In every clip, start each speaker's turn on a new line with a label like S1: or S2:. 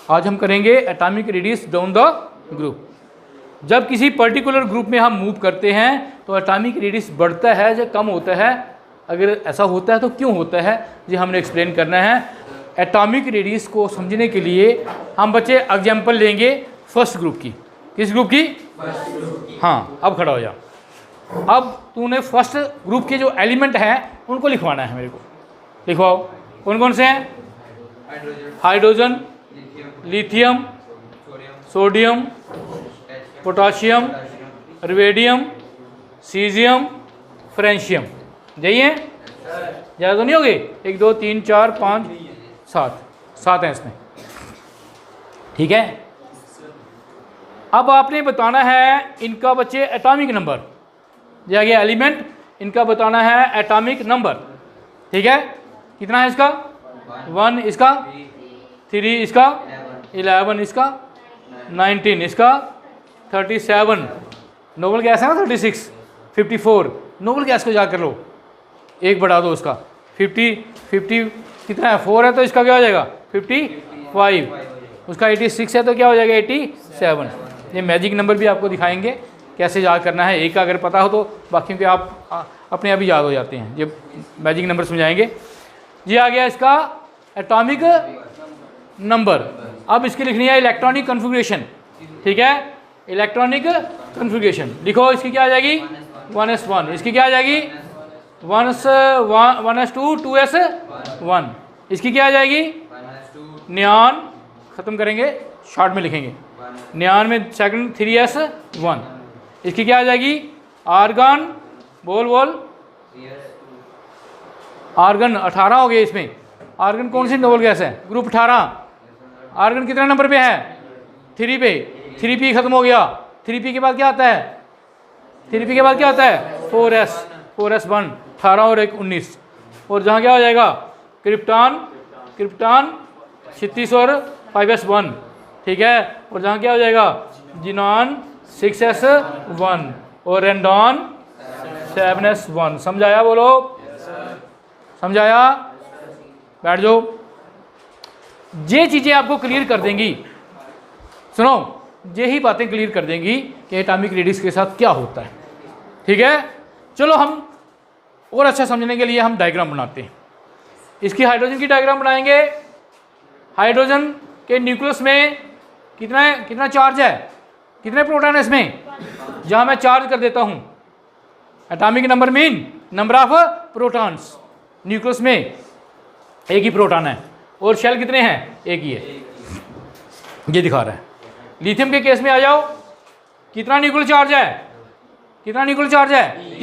S1: आज हम करेंगे atomic radius down the group. जब किसी पर्टिकुलर ग्रुप में हम मूव करते हैं तो एटॉमिक रेडियस बढ़ता है या कम होता है, अगर ऐसा होता है तो क्यों होता है, ये हमने एक्सप्लेन करना है। एटॉमिक रेडियस को समझने के लिए हम बच्चे एग्जाम्पल लेंगे फर्स्ट ग्रुप की। किस ग्रुप की? हाँ, अब खड़ा हो जा। अब तूने फर्स्ट ग्रुप के जो एलिमेंट हैं उनको लिखवाना है मेरे को। लिखवाओ। कौन कौन से हैं? Hydrogen, lithium, sodium, potassium, rubidium, caesium, francium. यही है? ज़्यादा तो नहीं होगी? 1 2 3 4 5 7 हैं इसमें। ठीक है। अब आपने बताना है इनका बच्चे एटॉमिक नंबर। दिया गया एलिमेंट, इनका बताना है एटॉमिक नंबर। ठीक है। कितना है इसका? 1 इसका, 3 इसका, 11 इसका, 19 इसका, 37 नोबल गैस है ना, 36, 54 नोबल गैस को जा कर लो, एक बढ़ा दो उसका। 50 कितना है? 4 है तो इसका क्या हो जाएगा? 55। उसका 86 है तो क्या हो जाएगा? 87। ये मैजिक नंबर भी आपको दिखाएंगे कैसे याद करना है। एक का अगर पता हो तो बाकियों के आप अपने आप ही याद हो जाते हैं। ये मैजिक नंबर समझाएंगे। ये आ गया इसका एटॉमिक नंबर। अब इसकी लिखनी है इलेक्ट्रॉनिक कन्फिग्रेशन। ठीक है, इलेक्ट्रॉनिक कन्फिग्रेशन लिखो। इसकी क्या आ जाएगी? 1s1। इसकी क्या आ जाएगी? 1s2 2s1। इसकी क्या आ जाएगी? नियॉन, ख़त्म करेंगे शॉर्ट में लिखेंगे। नियॉन में सेकंड 3s1। इसकी क्या आ जाएगी? आर्गन, बोल आर्गन 18 हो गए इसमें। आर्गन कौन सी नोबल गैस है? ग्रुप 18। आर्गन कितने नंबर पे है? 3 पे। 3p खत्म हो गया। 3p के बाद क्या आता है? 3p के बाद क्या आता है? 4s1। 18 और 1 19। और जहाँ क्या हो जाएगा? क्रिप्टॉन 36 और 5s1। ठीक है। और जहाँ क्या हो जाएगा? जिनॉन 6s1 और रेंडॉन 7s1। समझाया? बोलो समझाया? बैठ जाओ। ये चीज़ें आपको क्लियर कर देंगी। सुनो, यही बातें क्लियर कर देंगी कि एटॉमिक रेडियस के साथ क्या होता है। ठीक है। चलो हम और अच्छा समझने के लिए हम डायग्राम बनाते हैं। इसकी हाइड्रोजन की डायग्राम बनाएंगे। हाइड्रोजन के न्यूक्लियस में कितना चार्ज है? कितने प्रोटॉन है इसमें? जहाँ मैं चार्ज कर देता हूँ, atomic number mean number of protons. Nucleus में एक ही प्रोटॉन है और शेल कितने हैं? एक ही है। ये दिखा रहा है। लिथियम के केस में आ जाओ। कितना न्यूक्लियर चार्ज है? कितना न्यूक्लियर चार्ज है?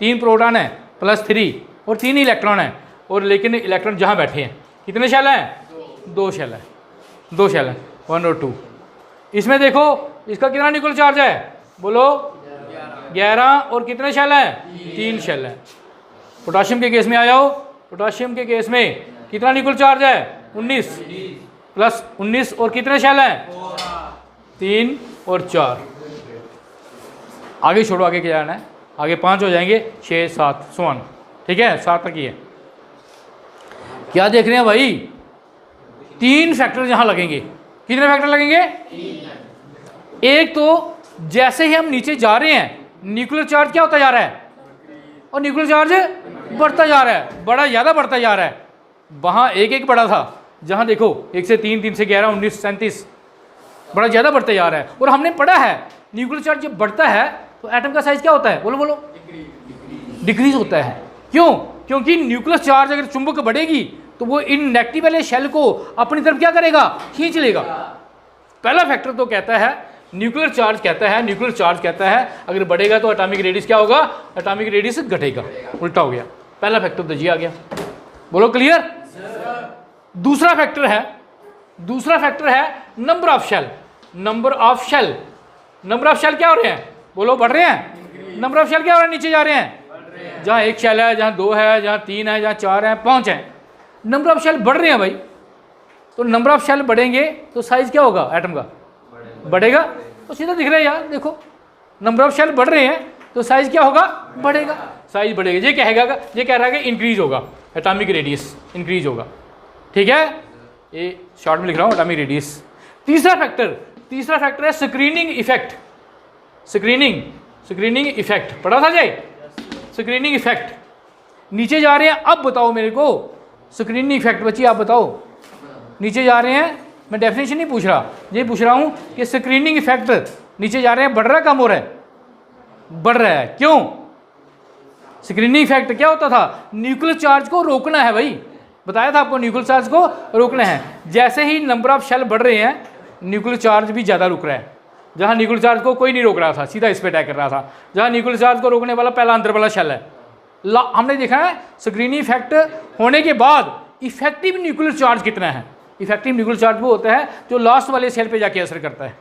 S1: 3 प्रोटॉन है प्लस 3 और 3 इलेक्ट्रॉन है। और लेकिन इलेक्ट्रॉन जहाँ बैठे हैं कितने शेल हैं? 2 शेल है। 2 शेल है, 1 और 2। इसमें देखो इसका कितना न्यूक्लियर चार्ज है? बोलो 11। और कितने शेल हैं? 3 शेल है। पोटाशियम के केस में आ जाओ। पोटाशियम के केस में कितना न्यूक्लियर चार्ज है? 19 प्लस 19 और कितने शेल हैं? 3 और 4। आगे छोड़ो, आगे क्या जाना है? आगे 5 हो जाएंगे, 6 7 1। ठीक है, 7 तक ही है। क्या देख रहे हैं भाई? 3 फैक्टर यहाँ लगेंगे। कितने फैक्टर लगेंगे? 3। एक तो जैसे ही हम नीचे जा रहे हैं न्यूक्लियर चार्ज क्या होता जा रहा है? और न्यूक्लियर चार्ज बढ़ता जा रहा है, बड़ा ज़्यादा बढ़ता जा रहा है। वहाँ एक बड़ा था, जहाँ देखो 1 से 3, 3 से 11, 19, 37 बड़ा ज़्यादा बढ़ता जा रहा है। और हमने पढ़ा है न्यूक्लियर चार्ज जब बढ़ता है तो एटम का साइज क्या होता है? बोलो डिक्रीज होता है। क्यों? क्योंकि न्यूक्लियर चार्ज अगर चुंबक बढ़ेगी तो वो इन नेगेटिव वाले शेल को अपनी तरफ क्या करेगा? खींच लेगा। पहला फैक्टर तो कहता है न्यूक्लियर चार्ज कहता है अगर बढ़ेगा तो एटॉमिक रेडियस क्या होगा? एटॉमिक रेडियस घटेगा। उल्टा हो गया। पहला फैक्टर तो जी आ गया। बोलो क्लियर? दूसरा फैक्टर है number of shell. Number of shell क्या हो रहे हैं? बोलो बढ़ रहे हैं। नंबर ऑफ शेल क्या हो रहे हैं? नीचे जा रहे हैं। जहाँ 1 शेल है, जहाँ 2 है, जहाँ 3 है, जहाँ 4 है, 5 है, नंबर ऑफ शेल बढ़ रहे हैं भाई। तो नंबर ऑफ शेल बढ़ेंगे तो साइज क्या होगा? एटम का बढ़ेगा। तो सीधा दिख रहा है यार, देखो नंबर ऑफ शेल बढ़ रहे हैं तो साइज क्या होगा? बढ़ेगा। साइज बढ़ेगा। ये कह रहा है कि इंक्रीज होगा, एटॉमिक रेडियस इंक्रीज होगा। ठीक है, ये शॉर्ट में लिख रहा हूँ, एटॉमिक रेडियस। तीसरा फैक्टर है स्क्रीनिंग इफेक्ट। स्क्रीनिंग इफेक्ट पढ़ा था जाए, स्क्रीनिंग इफेक्ट। नीचे जा रहे हैं, अब बताओ मेरे को स्क्रीनिंग इफेक्ट बच्ची आप बताओ। नीचे जा रहे हैं, मैं डेफिनेशन नहीं पूछ रहा, ये पूछ रहा हूँ कि स्क्रीनिंग इफेक्ट नीचे जा रहे हैं, बढ़ रहा है कम हो रहा है? बढ़ रहा है। क्यों? स्क्रीनिंग इफेक्ट क्या होता था? न्यूक्लियर चार्ज को रोकना है भाई, बताया था आपको, न्यूक्लियर चार्ज को रोकना है। जैसे ही नंबर ऑफ शेल बढ़ रहे हैं, न्यूक्लियर चार्ज भी ज़्यादा रुक रहा है। जहाँ न्यूक्लियर चार्ज को कोई नहीं रोक रहा था, सीधा इस पर अटैक कर रहा था, जहाँ न्यूक्लियर चार्ज को रोकने वाला पहला अंदर वाला शेल है। हमने देखा है स्क्रीनिंग इफेक्ट होने के बाद इफेक्टिव न्यूक्लियर चार्ज कितना है। इफेक्टिव न्यूक्लियर चार्ज वो होता है जो लास्ट वाले सेल पे जाके असर करता है।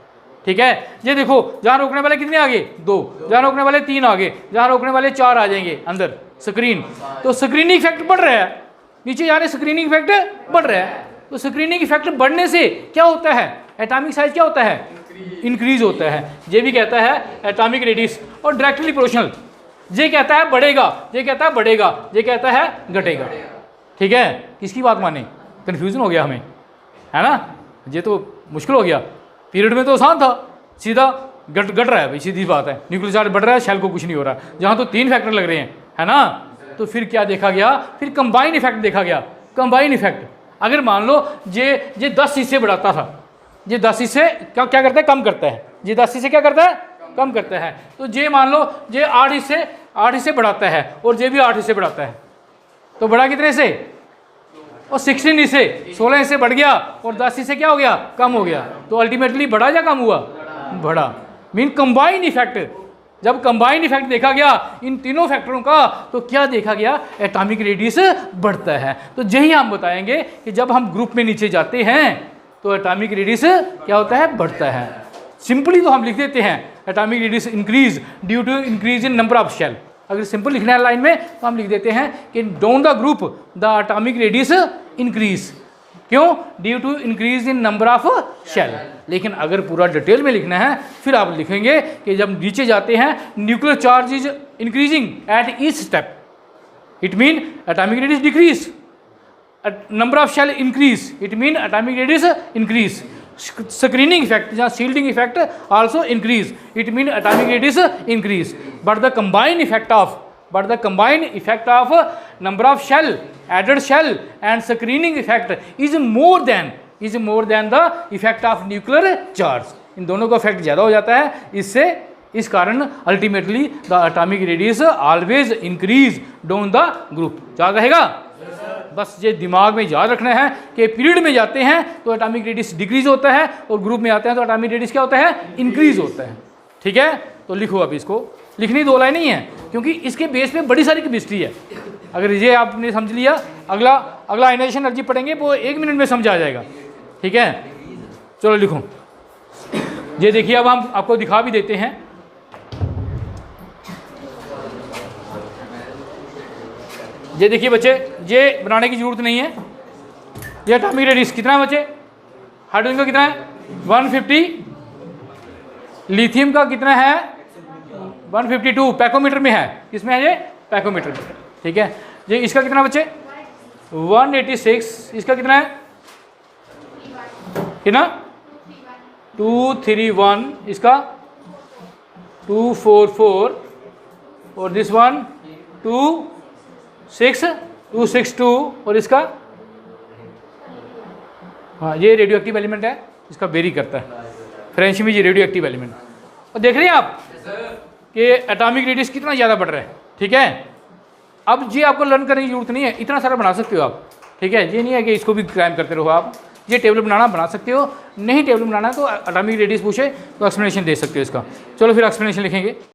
S1: ठीक है, ये देखो जहाँ रोकने वाले कितने आगे? 2, जहाँ रोकने वाले 3 आगे, जहाँ रोकने वाले 4 आ जाएंगे अंदर स्क्रीन। तो स्क्रीनिंग इफेक्ट बढ़ रहा है, नीचे जा रहे स्क्रीनिंग इफेक्ट बढ़ रहा है। तो स्क्रीनिंग इफेक्ट बढ़ने से क्या होता है? एटॉमिक साइज क्या होता है? इंक्रीज होता है। ये भी कहता है एटॉमिक रेडियस, और डायरेक्टली प्रोपोर्शनल। ये कहता है बढ़ेगा, ये कहता है बढ़ेगा, ये कहता है घटेगा। ठीक है, किसकी बात माने? कंफ्यूजन हो गया हमें, है ना? ये तो मुश्किल हो गया। पीरियड में तो आसान था, सीधा घट रहा है भाई, सीधी बात है। न्यूक्लियर चार्ज बढ़ रहा है, शेल को कुछ नहीं हो रहा। जहाँ तो 3 फैक्टर लग रहे हैं, है ना? तो फिर क्या देखा गया? फिर कंबाइन इफेक्ट देखा गया। कंबाइन इफेक्ट, अगर मान लो ये 10 हिस्से बढ़ाता था, ये 10 हिस्से क्या करता है? कम करता है। ये 10 हिस्से क्या करता है? कम करता है। तो ये मान लो ये 8 हिस्से बढ़ाता है, और ये भी 8 हिस्से बढ़ाता है। तो बढ़ा कितने से? और 16 हिस्से, 16 हिस्से बढ़ गया, और 10 हिस्से क्या हो गया? कम हो गया। तो अल्टीमेटली बढ़ा या कम हुआ? बढ़ा। Mean combine effect. जब कंबाइन इफेक्ट देखा गया इन तीनों फैक्टरों का, तो क्या देखा गया? एटॉमिक रेडियस बढ़ता है। तो यही हम बताएंगे कि जब हम ग्रुप में नीचे जाते हैं तो एटॉमिक रेडियस क्या होता है? बढ़ता है। सिंपली तो हम लिख देते हैं atomic radius increase due to increase in number of shell. अगर सिंपल लिखना है लाइन में तो हम लिख देते हैं कि down the group the atomic radius increase. क्यों? Due to increase in number of shell. लेकिन अगर पूरा डिटेल में लिखना है फिर आप लिखेंगे कि जब नीचे जाते हैं nuclear charge is increasing at each step, it mean atomic radius decrease. Number of shell increase, it mean atomic radius increase. Screening effect या shielding effect also increase, it mean atomic radius increase. But the combined effect of number of shell, added shell and screening effect is more than the effect of nuclear charge. इन दोनों का effect ज़्यादा हो जाता है। इससे इस कारण ultimately the atomic radius always increase down the group. याद रहेगा? बस ये दिमाग में याद रखना है कि पीरियड में जाते हैं तो एटॉमिक रेडियस डिक्रीज होता है, और ग्रुप में आते हैं तो एटॉमिक रेडियस क्या होता है? इंक्रीज होता है। ठीक है, तो लिखो। अब इसको लिखनी 2 लाइन नहीं है, क्योंकि इसके बेस पे बड़ी सारी केमिस्ट्री है। अगर ये आपने समझ लिया, अगला आयनाइजेशन एनर्जी पढ़ेंगे वो 1 मिनट में समझ आ जाएगा। ठीक है, चलो लिखो। ये देखिए, अब हम आपको दिखा भी देते हैं। ये देखिए बच्चे, ये बनाने की जरूरत नहीं है। ये एटॉमिक रेडियस कितना है बच्चे? हाइड्रोजन का कितना है? 150। लिथियम का कितना है? 152 पैकोमीटर में है। किसमें है ये? पैकोमीटर में। ठीक है, ये इसका कितना बच्चे? 186। इसका कितना है? कितना? 231। इसका 244, और दिस वन 262, और इसका, हाँ ये रेडियो एक्टिव एलिमेंट है, इसका वेरी करता है फ्रेंच में, ये रेडियो एक्टिव एलिमेंट। और देख रहे हैं आप कि एटॉमिक रेडियस कितना ज़्यादा बढ़ रहा है। ठीक है, अब ये आपको लर्न करने की जरूरत नहीं है, इतना सारा बना सकते हो आप। ठीक है, ये नहीं है कि इसको भी क्लाइम करते रहो आप। ये टेबल बना सकते हो, नहीं टेबल बनाना है तो एटॉमिक रेडियस पूछे तो एक्सप्लेनेशन दे सकते हो इसका। चलो फिर एक्सप्लेनेशन लिखेंगे।